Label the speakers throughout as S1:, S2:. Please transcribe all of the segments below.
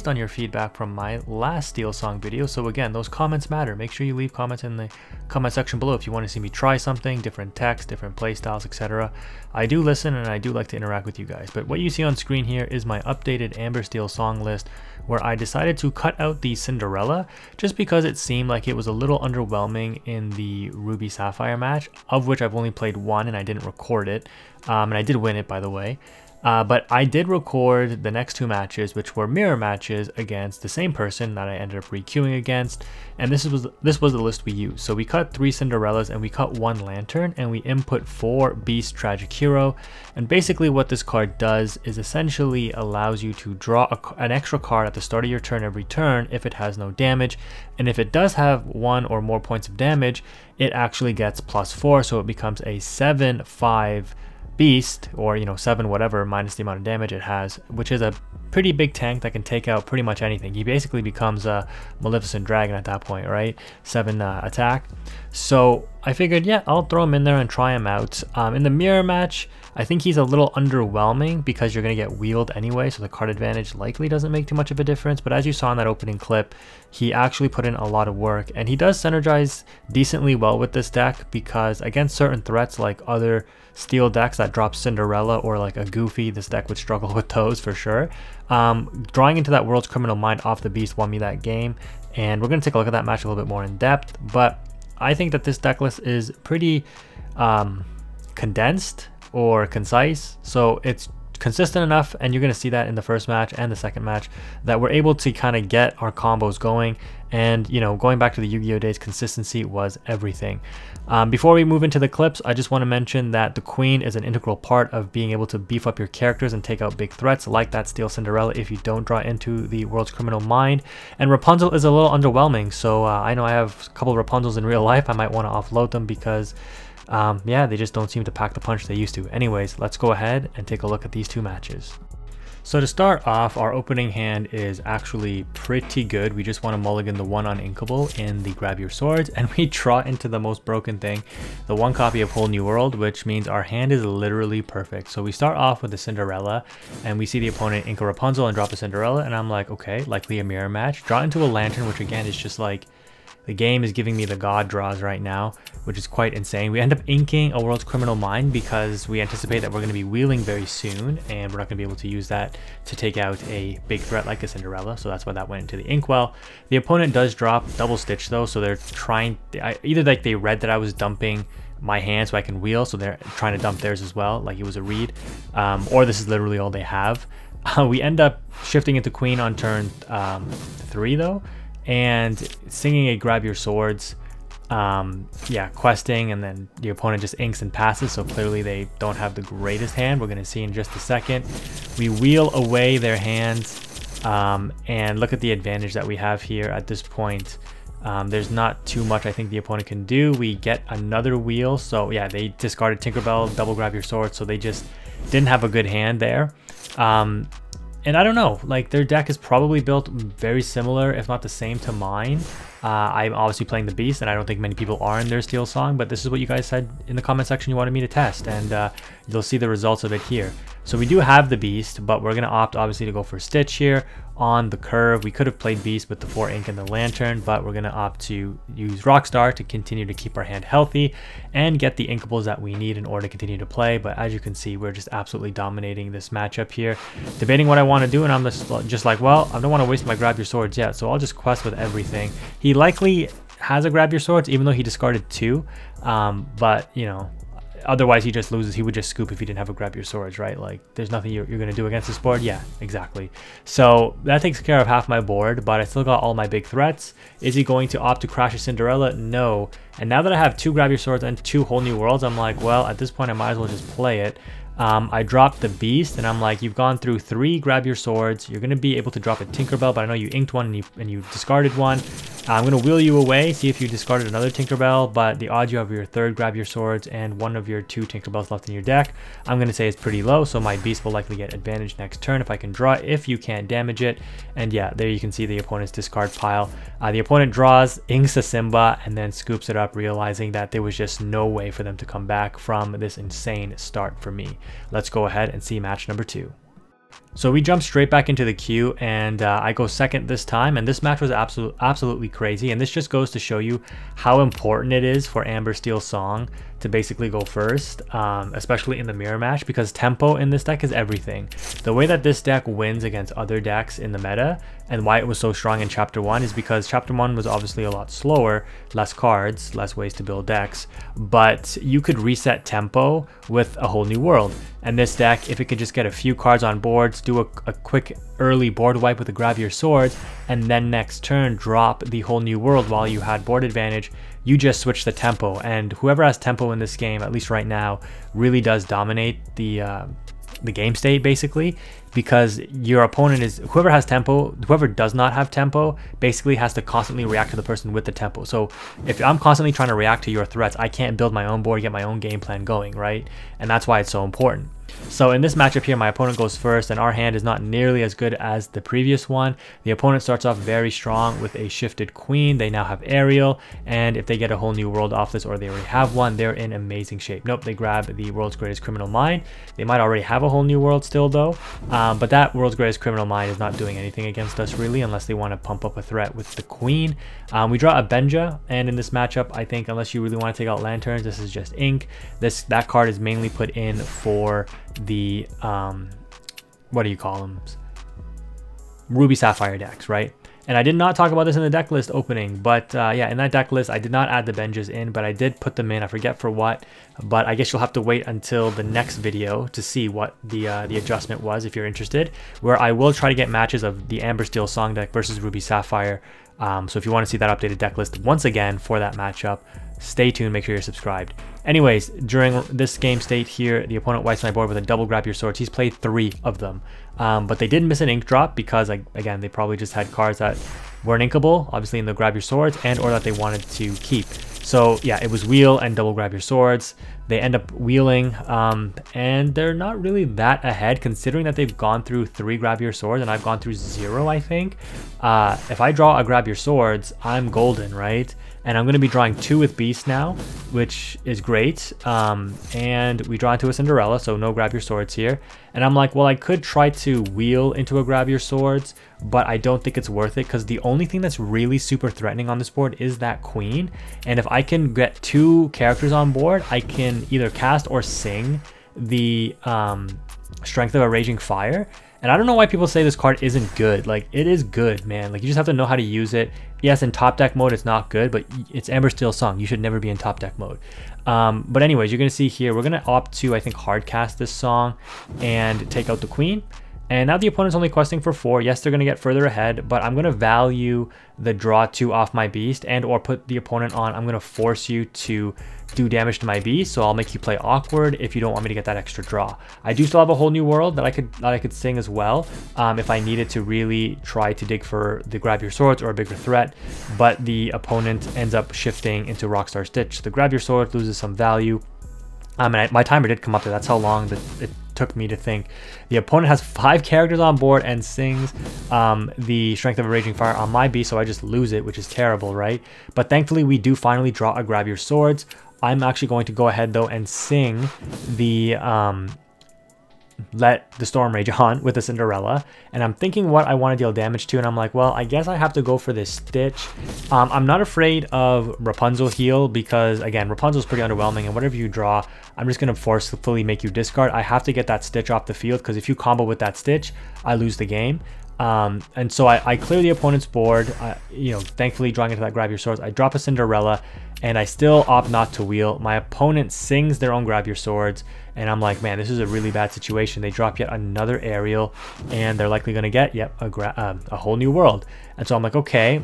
S1: based on your feedback from my last Steel Song video. So again, those comments matter. Make sure you leave comments in the comment section below if you want to see me try something, different text, different playstyles, etc. I do listen and I do like to interact with you guys. But what you see on screen here is my updated Amber Steel Song list, where I decided to cut out the Cinderella just because it seemed like it was a little underwhelming in the Ruby Sapphire match, of which I've only played one and I didn't record it. And I did win it, by the way. But I did record the next two matches, which were mirror matches against the same person that I ended up re-queuing against, and this was the list we used. So we cut 3 Cinderellas and we cut 1 Lantern, and we input 4 Beast Tragic Hero. And basically what this card does is essentially allows you to draw an extra card at the start of your turn every turn if it has no damage, and if it does have 1 or more points of damage, it actually gets +4, so it becomes a 7/5 beast, or 7 whatever minus the amount of damage it has, which is a pretty big tank that can take out pretty much anything. He basically becomes a Maleficent Dragon at that point, right? 7 attack. So I figured, yeah, I'll throw him in there and try him out. In the mirror match, I think he's a little underwhelming because you're going to get wheeled anyway, so the card advantage likely doesn't make too much of a difference. But as you saw in that opening clip, he actually put in a lot of work, and he does synergize decently well with this deck, because against certain threats like other steel decks that drop Cinderella or like a Goofy, this deck would struggle with those for sure. Drawing into that World's Criminal Mind off the Beast won me that game, and we're going to take a look at that match a little bit more in depth. But I think that this deck list is pretty condensed or concise, so it's consistent enough, and you're going to see that in the first match and the second match, that we're able to kind of get our combos going. And going back to the Yu-Gi-Oh days, consistency was everything. Before we move into the clips, I just want to mention that the Queen is an integral part of being able to beef up your characters and take out big threats like that Steel Cinderella if you don't draw into the World's Criminal Mind. And Rapunzel is a little underwhelming, so I know I have a couple of Rapunzels in real life. I might want to offload them because yeah, they just don't seem to pack the punch they used to. Anyways, let's go ahead and take a look at these two matches. So to start off, our opening hand is actually pretty good. We just want to mulligan the 1 uninkable in the Grab Your Swords, and we draw into the most broken thing, the 1 copy of Whole New World, which means our hand is literally perfect. So we start off with the Cinderella, and we see the opponent ink a Rapunzel and drop a Cinderella, and I'm like, okay, likely a mirror match. Draw into a Lantern, which again is just like, the game is giving me the god draws right now, which is quite insane. We end up inking a World's Criminal Mind because we anticipate that we're going to be wheeling very soon, and we're not going to be able to use that to take out a big threat like a Cinderella, so that's why that went into the inkwell. The opponent does drop Double Stitch though, so they're trying, either like they read that I was dumping my hand so I can wheel, so they're trying to dump theirs as well, like it was a read, or this is literally all they have. We end up shifting into Queen on turn 3 though, and singing a Grab Your Swords, yeah, questing, and then the opponent just inks and passes, so clearly they don't have the greatest hand. We're going to see in just a second. We wheel away their hands, and look at the advantage that we have here at this point. There's not too much I think the opponent can do. We get another wheel, so yeah, they discarded Tinkerbell, double Grab Your Sword, so they just didn't have a good hand there. And I don't know, like their deck is probably built very similar, if not the same, to mine. I'm obviously playing the Beast, and I don't think many people are in their Steel Song, but this is what you guys said in the comment section you wanted me to test, and you'll see the results of it here. So we do have the Beast, but we're going to opt obviously to go for Stitch here on the curve. We could have played Beast with the 4 ink and the Lantern, but we're going to opt to use Rockstar to continue to keep our hand healthy and get the inkables that we need in order to continue to play. But as you can see, we're just absolutely dominating this matchup here, debating what I want to do, and I'm just like, well, I don't want to waste my Grab Your Swords yet, so I'll just quest with everything. He likely has a Grab Your Swords, even though he discarded 2, but otherwise he just loses. He would just scoop if he didn't have a Grab Your Swords, right? Like there's nothing you're going to do against this board. Yeah, exactly. So that takes care of half my board, but I still got all my big threats. Is he going to opt to crash a Cinderella? No. And now that I have 2 Grab Your Swords and 2 Whole New Worlds, I'm like, well, at this point I might as well just play it. I dropped the Beast, and I'm like, you've gone through 3 Grab Your Swords. You're going to be able to drop a Tinkerbell, but I know you inked one and you discarded one. I'm going to wheel you away, see if you discarded another Tinkerbell, but the odds you have your 3rd Grab Your Swords and one of your 2 Tinkerbells left in your deck, I'm going to say is pretty low, so my Beast will likely get advantage next turn if I can draw it, if you can't damage it. And yeah, there you can see the opponent's discard pile. The opponent draws, inks a Simba, and then scoops it up, realizing that there was just no way for them to come back from this insane start for me. Let's go ahead and see match number 2. So we jumped straight back into the queue, and I go second this time, and this match was absolutely crazy. And this just goes to show you how important it is for Amber Steel Song to basically go first, especially in the mirror match, because tempo in this deck is everything. The way that this deck wins against other decks in the meta, and why it was so strong in Chapter 1, is because Chapter 1 was obviously a lot slower, less cards, less ways to build decks, but you could reset tempo with a whole new world. And this deck, if it could just get a few cards on boards, do a quick early board wipe with a Grab Your Swords, and then next turn drop the whole new world while you had board advantage, you just switch the tempo. And whoever has tempo in this game, at least right now, really does dominate the game state, basically, because your opponent is, whoever has tempo, whoever does not have tempo basically has to constantly react to the person with the tempo. So if I'm constantly trying to react to your threats, I can't build my own board, get my own game plan going, right? And that's why it's so important. So in this matchup here, my opponent goes first, and our hand is not nearly as good as the previous one. The opponent starts off very strong with a shifted queen. They now have aerial, and if they get a whole new world off this, or they already have one, they're in amazing shape. Nope, they grab the world's greatest criminal mind. They might already have a whole new world still though, but that world's greatest criminal mind is not doing anything against us really, unless they want to pump up a threat with the queen. We draw a Benja, and in this matchup, I think unless you really want to take out lanterns, this is just ink. That card is mainly put in for the what do you call them, Ruby Sapphire decks, right? And I did not talk about this in the deck list opening, but yeah, in that deck list I did not add the Benjas in, but I did put them in. I forget for what, but I guess you'll have to wait until the next video to see what the adjustment was if you're interested, where I will try to get matches of the Amber Steel Song deck versus Ruby Sapphire. So if you want to see that updated deck list once again for that matchup, stay tuned, make sure you're subscribed. Anyways, during this game state here, the opponent wipes my board with a double Grab Your Swords. He's played 3 of them, but they did miss an ink drop because, again, they probably just had cards that weren't inkable, obviously in the Grab Your Swords, and or that they wanted to keep. So yeah, it was wheel and double Grab Your Swords. They end up wheeling, and they're not really that ahead considering that they've gone through 3 Grab Your Swords and I've gone through 0, I think. If I draw a Grab Your Swords, I'm golden, right? And I'm going to be drawing 2 with Beast now, which is great. And we draw into a Cinderella, so no Grab Your Swords here. And I'm like, well, I could try to wheel into a Grab Your Swords, but I don't think it's worth it because the only thing that's really super threatening on this board is that queen. And if I can get 2 characters on board, I can either cast or sing the Strength of a Raging Fire. And I don't know why people say this card isn't good. Like, it is good, man. Like, you just have to know how to use it. Yes, in top deck mode, it's not good, but it's Amber Steel Song. You should never be in top deck mode. But anyways, you're going to see here, we're going to opt to, I think, hard cast this song and take out the queen. And now the opponent's only questing for 4. Yes, they're going to get further ahead, but I'm going to value the draw 2 off my beast and or put the opponent on. I'm going to force you to do damage to my beast, so I'll make you play awkward if you don't want me to get that extra draw. I do still have a whole new world that I could sing as well if I needed to really try to dig for the Grab Your Swords or a bigger threat, but the opponent ends up shifting into Rockstar Stitch. The Grab Your Swords loses some value. And my timer did come up there. That's how long that it took me to think. The opponent has 5 characters on board and sings the Strength of a Raging Fire on my beast, so I just lose it, which is terrible, right? But thankfully, we do finally draw a Grab Your Swords. I'm actually going to go ahead, though, and sing the Let the Storm Rage On with the Cinderella. And I'm thinking what I want to deal damage to, and I'm like, well, I guess I have to go for this Stitch. I'm not afraid of Rapunzel heal because, again, Rapunzel's pretty underwhelming, and whatever you draw, I'm just going to forcefully make you discard. I have to get that Stitch off the field because if you combo with that Stitch, I lose the game. And so I clear the opponent's board, you know, thankfully drawing into that Grab Your Swords. I drop a Cinderella, and I still opt not to wheel. My opponent sings their own Grab Your Swords, and I'm like, man, this is a really bad situation. They drop yet another aerial, and they're likely going to get a whole new world. And so I'm like, okay,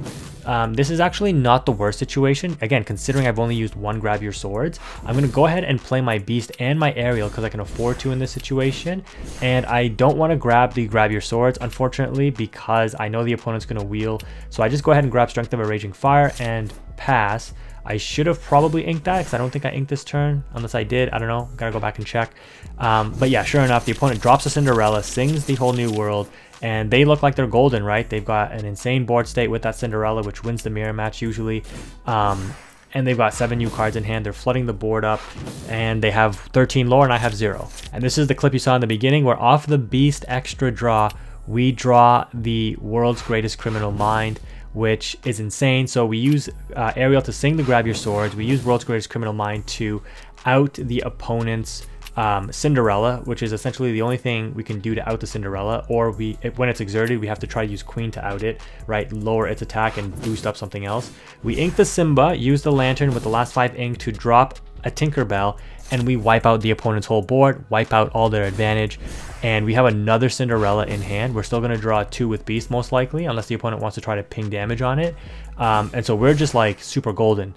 S1: this is actually not the worst situation. Again, considering I've only used 1 Grab Your Swords, I'm going to go ahead and play my Beast and my aerial because I can afford to in this situation. And I don't want to grab the Grab Your Swords, unfortunately, because I know the opponent's going to wheel. So I just go ahead and grab Strength of a Raging Fire and pass. I should have probably inked that because I don't think I inked this turn, unless I did. I don't know. Gotta go back and check. But yeah, sure enough, the opponent drops a Cinderella, sings the whole new world, and they look like they're golden, right? They've got an insane board state with that Cinderella, which wins the mirror match usually. and they've got 7 new cards in hand. They're flooding the board up, and they have 13 lore, and I have 0. And this is the clip you saw in the beginning, where off the Beast extra draw, we draw the World's Greatest Criminal Mind, which is insane. So we use Ariel to sing the Grab Your Swords. We use World's Greatest Criminal Mind to out the opponent's Cinderella, which is essentially the only thing we can do to out the Cinderella, or when it's exerted, we have to try to use Queen to out it, right? Lower its attack and boost up something else. We ink the Simba, use the Lantern with the last 5 ink to drop a Tinkerbell, and we wipe out the opponent's whole board, wipe out all their advantage, and we have another Cinderella in hand. We're still going to draw 2 with Beast most likely, unless the opponent wants to try to ping damage on it. And so we're just like super golden.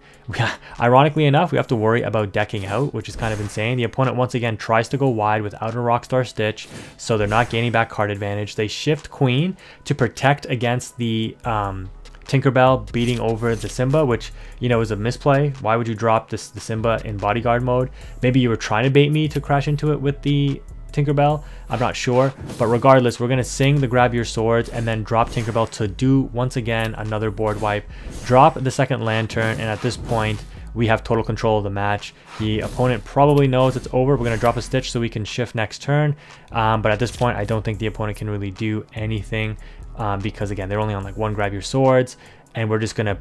S1: Ironically enough, we have to worry about decking out, which is kind of insane. The opponent once again tries to go wide without a Rockstar Stitch, so they're not gaining back card advantage. They shift Queen to protect against the Tinkerbell beating over the Simba, which, you know, is a misplay. Why would you drop the Simba in bodyguard mode? Maybe you were trying to bait me to crash into it with the Tinkerbell, I'm not sure, but regardless, we're going to sing the Grab Your Swords and then drop Tinkerbell to do once again another board wipe, drop the second Lantern, and at this point we have total control of the match. The opponent probably knows it's over. We're going to drop a Stitch so we can shift next turn, but at this point I don't think the opponent can really do anything, because again, they're only on like 1 Grab Your Swords, and we're just going to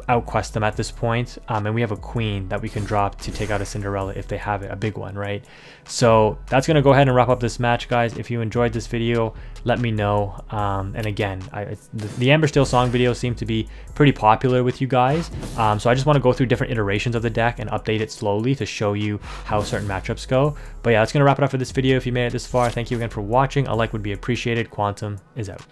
S1: outquest them at this point, and we have a Queen that we can drop to take out a Cinderella if they have it, a big one, right? So that's going to go ahead and wrap up this match, guys. If you enjoyed this video, let me know. And again, the Amber Steel Song videos seem to be pretty popular with you guys, so I just want to go through different iterations of the deck and update it slowly to show you how certain matchups go. But yeah, that's going to wrap it up for this video. If you made it this far, thank you again for watching. A like would be appreciated. Quantum is out.